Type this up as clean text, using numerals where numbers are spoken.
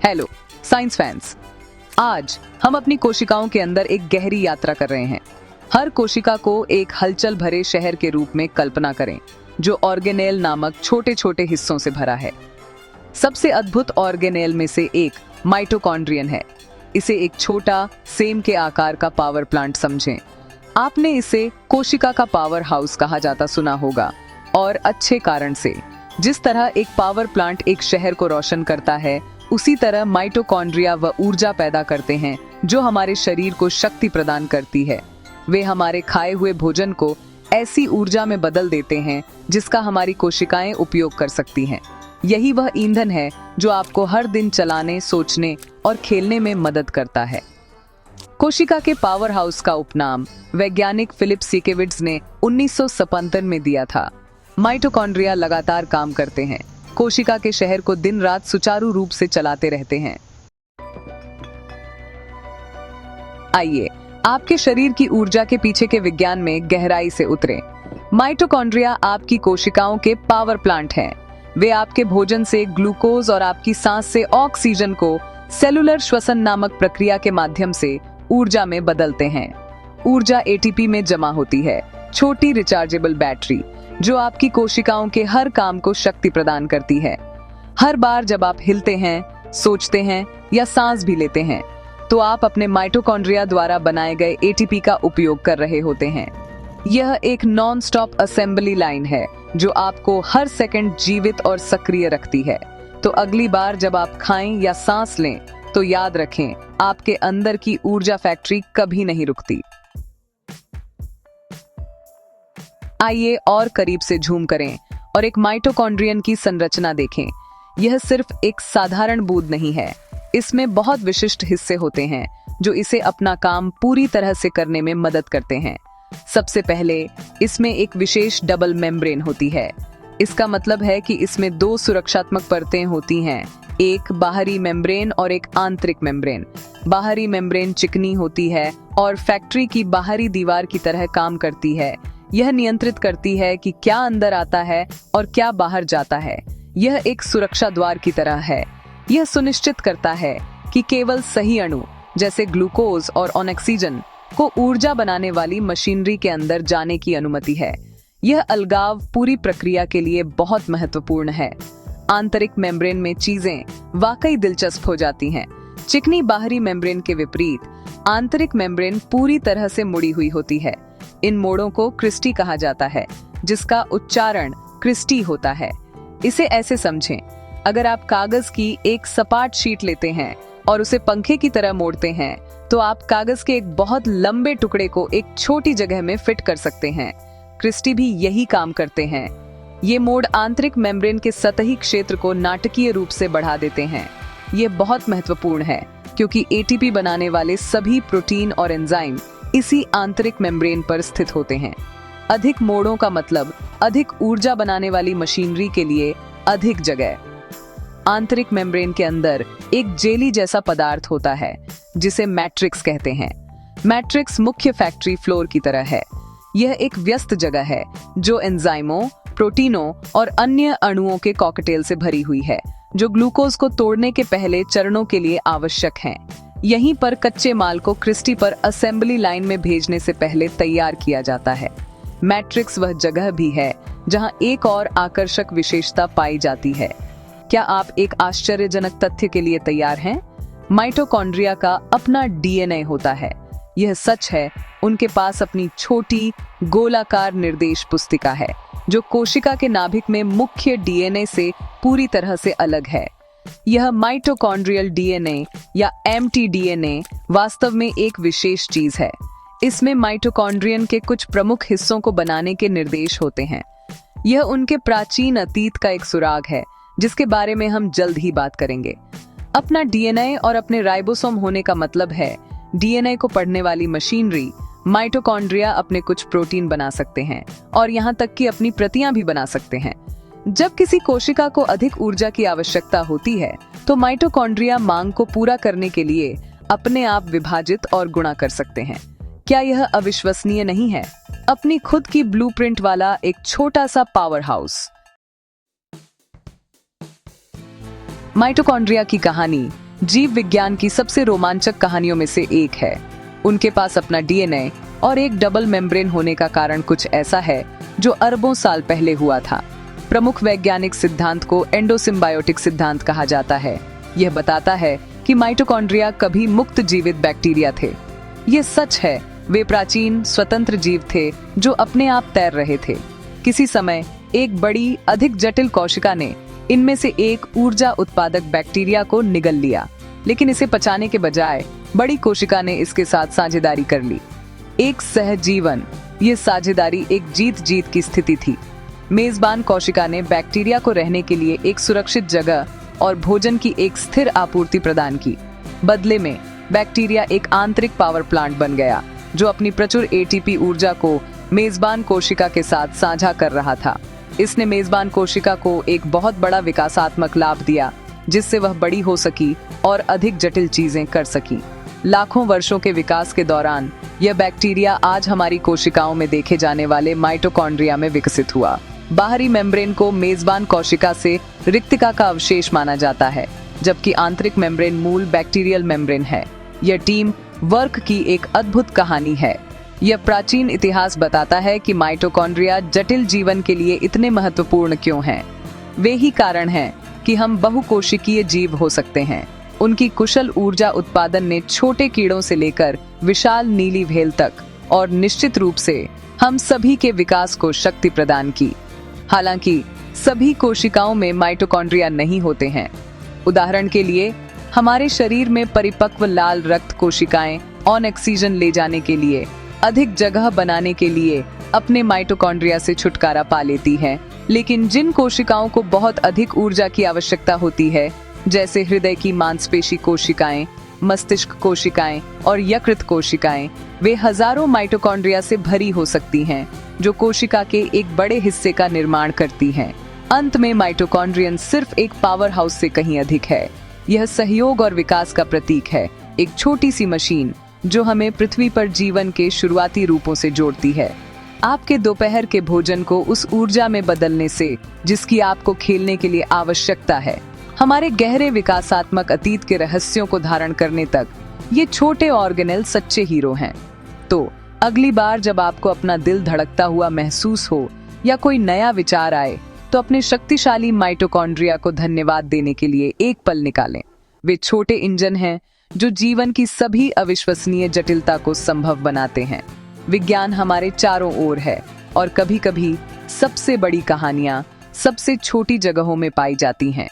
Hello science fans, आज हम अपनी कोशिकाओं के अंदर एक गहरी यात्रा कर रहे हैं। हर कोशिका को एक हलचल भरे शहर के रूप में कल्पना करें, जो ऑर्गेनेल नामक छोटे छोटे हिस्सों से भरा है। सबसे अद्भुत ऑर्गेनेल में से एक माइटोकॉन्ड्रियन है। इसे एक छोटा सेम के आकार का पावर प्लांट समझें। आपने इसे कोशिका का पावर हाउस कहा जाता सुना होगा, और अच्छे कारण से। जिस तरह एक पावर प्लांट एक शहर को रोशन करता है, उसी तरह माइटोकॉन्ड्रिया वह ऊर्जा पैदा करते हैं जो हमारे शरीर को शक्ति प्रदान करती है। वे हमारे खाए हुए भोजन को ऐसी ऊर्जा में बदल देते हैं जिसका हमारी कोशिकाएं उपयोग कर सकती हैं। यही वह ईंधन है जो आपको हर दिन चलाने, सोचने और खेलने में मदद करता है। कोशिका के पावर हाउस का उपनाम वैज्ञानिक फिलिप सिकेविट्ज ने 1957 में दिया था। माइटोकॉन्ड्रिया लगातार काम करते हैं, कोशिका के शहर को दिन रात सुचारू रूप से चलाते रहते हैं। आइए आपके शरीर की ऊर्जा के पीछे के विज्ञान में गहराई से उतरें। माइटोकॉन्ड्रिया आपकी कोशिकाओं के पावर प्लांट हैं। वे आपके भोजन से ग्लूकोज और आपकी सांस से ऑक्सीजन को सेलुलर श्वसन नामक प्रक्रिया के माध्यम से ऊर्जा में बदलते हैं। ऊर्जा एटीपी में जमा होती है, छोटी रिचार्जेबल बैटरी जो आपकी कोशिकाओं के हर काम को शक्ति प्रदान करती है। हर बार जब आप हिलते हैं, सोचते हैं या सांस भी लेते हैं, तो आप अपने माइटोकॉन्ड्रिया द्वारा बनाए गए एटीपी का उपयोग कर रहे होते हैं। यह एक नॉन स्टॉप असेंबली लाइन है जो आपको हर सेकंड जीवित और सक्रिय रखती है। तो अगली बार जब आप खाएं या सांस लें, तो याद रखें, आपके अंदर की ऊर्जा फैक्ट्री कभी नहीं रुकती। आइए और करीब से झूम करें और एक माइटोकॉन्ड्रियन की संरचना देखें। यह सिर्फ एक साधारण बूंद नहीं है, इसमें बहुत विशिष्ट हिस्से होते हैं जो इसे अपना काम पूरी तरह से करने में मदद करते हैं। सबसे पहले इसमें एक विशेष डबल मेम्ब्रेन होती है। इसका मतलब है कि इसमें दो सुरक्षात्मक परतें होती हैं, एक बाहरी मेम्ब्रेन और एक आंतरिक मेम्ब्रेन। बाहरी मेम्ब्रेन चिकनी होती है और फैक्ट्री की बाहरी दीवार की तरह काम करती है। यह नियंत्रित करती है कि क्या अंदर आता है और क्या बाहर जाता है। यह एक सुरक्षा द्वार की तरह है। यह सुनिश्चित करता है कि केवल सही अणु जैसे ग्लूकोज और ऑक्सीजन को ऊर्जा बनाने वाली मशीनरी के अंदर जाने की अनुमति है। यह अलगाव पूरी प्रक्रिया के लिए बहुत महत्वपूर्ण है। आंतरिक मेम्ब्रेन में चीजें वाकई दिलचस्प हो जाती हैं। चिकनी बाहरी मेम्ब्रेन के विपरीत आंतरिक मेम्ब्रेन पूरी तरह से मुड़ी हुई होती है। इन मोड़ों को क्रिस्टी कहा जाता है, जिसका उच्चारण क्रिस्टी होता है। इसे ऐसे समझें, अगर आप कागज की एक सपाट शीट लेते हैं और उसे पंखे की तरह मोड़ते हैं, तो आप कागज के एक बहुत लंबे टुकड़े को एक छोटी जगह में फिट कर सकते हैं। क्रिस्टी भी यही काम करते हैं। ये मोड़ आंतरिक मेम्ब्रेन के सतही क्षेत्र को नाटकीय रूप से बढ़ा देते हैं। ये बहुत महत्वपूर्ण है क्योंकि एटीपी बनाने वाले सभी प्रोटीन और एंजाइम इसी आंतरिक मेम्ब्रेन पर स्थित होते हैं। अधिक मोड़ों का मतलब अधिक ऊर्जा बनाने वाली मशीनरी के लिए अधिक जगह। आंतरिक मेम्ब्रेन के अंदर एक जेली जैसा पदार्थ होता है जिसे मैट्रिक्स कहते हैं। मैट्रिक्स मुख्य फैक्ट्री फ्लोर की तरह है। यह एक व्यस्त जगह है जो एंजाइमों, प्रोटीनों और अन्य अणुओं के कॉकटेल से भरी हुई है, जो ग्लूकोज को तोड़ने के पहले चरणों के लिए आवश्यक हैं। यहीं पर कच्चे माल को क्रिस्टी पर असेंबली लाइन में भेजने से पहले तैयार किया जाता है। मैट्रिक्स वह जगह भी है जहां एक और आकर्षक विशेषता पाई जाती है। क्या आप एक आश्चर्यजनक तथ्य के लिए तैयार हैं? माइटोकॉन्ड्रिया का अपना डीएनए होता है। यह सच है, उनके पास अपनी छोटी गोलाकार निर्देश पुस्तिका है जो कोशिका के नाभिक में मुख्य डीएनए से पूरी तरह से अलग है। यह माइटोकॉन्ड्रियल डीएनए या एमटीडीएनए वास्तव में एक विशेष चीज है। इसमें माइटोकॉन्ड्रियन के कुछ प्रमुख हिस्सों को बनाने के निर्देश होते हैं। यह उनके प्राचीन अतीत का एक सुराग है जिसके बारे में हम जल्द ही बात करेंगे। अपना डीएनए और अपने राइबोसोम होने का मतलब है डीएनए को पढ़ने वाली मशीनरी। माइटोकॉन्ड्रिया अपने कुछ प्रोटीन बना सकते हैं और यहाँ तक कि अपनी प्रतियां भी बना सकते हैं। जब किसी कोशिका को अधिक ऊर्जा की आवश्यकता होती है, तो माइटोकॉन्ड्रिया मांग को पूरा करने के लिए अपने आप विभाजित और गुणा कर सकते हैं। क्या यह अविश्वसनीय नहीं है? अपनी खुद की ब्लूप्रिंट वाला एक छोटा सा पावर हाउस। माइटोकॉन्ड्रिया की कहानी जीव विज्ञान की सबसे रोमांचक कहानियों में से एक है। उनके पास अपना डीएनए और एक डबल मेम्ब्रेन होने का कारण कुछ ऐसा है जो अरबों साल पहले हुआ था। प्रमुख वैज्ञानिक सिद्धांत को एंडोसिम्बायोटिक सिद्धांत कहा जाता है। यह बताता है कि माइटोकॉन्ड्रिया कभी मुक्त जीवित बैक्टीरिया थे। ये सच है, वे प्राचीन स्वतंत्र जीव थे जो अपने आप तैर रहे थे। किसी समय एक बड़ी अधिक जटिल कोशिका ने इनमें से एक ऊर्जा उत्पादक बैक्टीरिया को निगल लिया, लेकिन इसे पचाने के बजाय बड़ी कोशिका ने इसके साथ साझेदारी कर ली। एक सहजीवन, ये साझेदारी एक जीत जीत की स्थिति थी। मेजबान कोशिका ने बैक्टीरिया को रहने के लिए एक सुरक्षित जगह और भोजन की एक स्थिर आपूर्ति प्रदान की। बदले में बैक्टीरिया एक आंतरिक पावर प्लांट बन गया जो अपनी प्रचुर एटीपी ऊर्जा को मेजबान कोशिका के साथ साझा कर रहा था। इसने मेजबान कोशिका को एक बहुत बड़ा विकासात्मक लाभ दिया, जिससे वह बड़ी हो सकी और अधिक जटिल चीजें कर सकी। लाखों वर्षों के विकास के दौरान यह बैक्टीरिया आज हमारी कोशिकाओं में देखे जाने वाले माइटोकॉन्ड्रिया में विकसित हुआ। बाहरी मेम्ब्रेन को मेजबान कोशिका से रिक्तिका का अवशेष माना जाता है, जबकि आंतरिक मेम्ब्रेन मूल बैक्टीरियल मेम्ब्रेन है। यह टीम वर्क की एक अद्भुत कहानी है। यह प्राचीन इतिहास बताता है कि माइटोकॉन्ड्रिया जटिल जीवन के लिए इतने महत्वपूर्ण क्यों हैं। वे ही कारण हैं कि हम बहुकोशिकीय जीव हो सकते हैं। उनकी कुशल ऊर्जा उत्पादन ने छोटे कीड़ों से लेकर विशाल नीली व्हेल तक और निश्चित रूप से हम सभी के विकास को शक्ति प्रदान की। हालांकि सभी कोशिकाओं में माइटोकॉन्ड्रिया नहीं होते हैं। उदाहरण के लिए हमारे शरीर में परिपक्व लाल रक्त कोशिकाएं ऑन ऑक्सीजन ले जाने के लिए अधिक जगह बनाने के लिए अपने माइटोकॉन्ड्रिया से छुटकारा पा लेती हैं, लेकिन जिन कोशिकाओं को बहुत अधिक ऊर्जा की आवश्यकता होती है, जैसे हृदय की मांसपेशी कोशिकाएं, मस्तिष्क कोशिकाएं और यकृत कोशिकाएं, वे हजारों माइटोकॉन्ड्रिया से भरी हो सकती हैं, जो कोशिका के एक बड़े हिस्से का निर्माण करती हैं। अंत में माइटोकॉन्ड्रियन सिर्फ एक पावर हाउस से कहीं अधिक है। यह सहयोग और विकास का प्रतीक है, एक छोटी सी मशीन जो हमें पृथ्वी पर जीवन के शुरुआती रूपों से जोड़ती है। आपके दोपहर के भोजन को उस ऊर्जा में बदलने से जिसकी आपको खेलने के लिए आवश्यकता है, हमारे गहरे विकासात्मक अतीत के रहस्यों को धारण करने तक, ये छोटे ऑर्गेनेल सच्चे हीरो हैं। तो अगली बार जब आपको अपना दिल धड़कता हुआ महसूस हो या कोई नया विचार आए, तो अपने शक्तिशाली माइटोकॉन्ड्रिया को धन्यवाद देने के लिए एक पल निकालें। वे छोटे इंजन हैं जो जीवन की सभी अविश्वसनीय जटिलता को संभव बनाते हैं। विज्ञान हमारे चारों ओर है और कभी-कभी सबसे बड़ी कहानियां सबसे छोटी जगहों में पाई जाती हैं।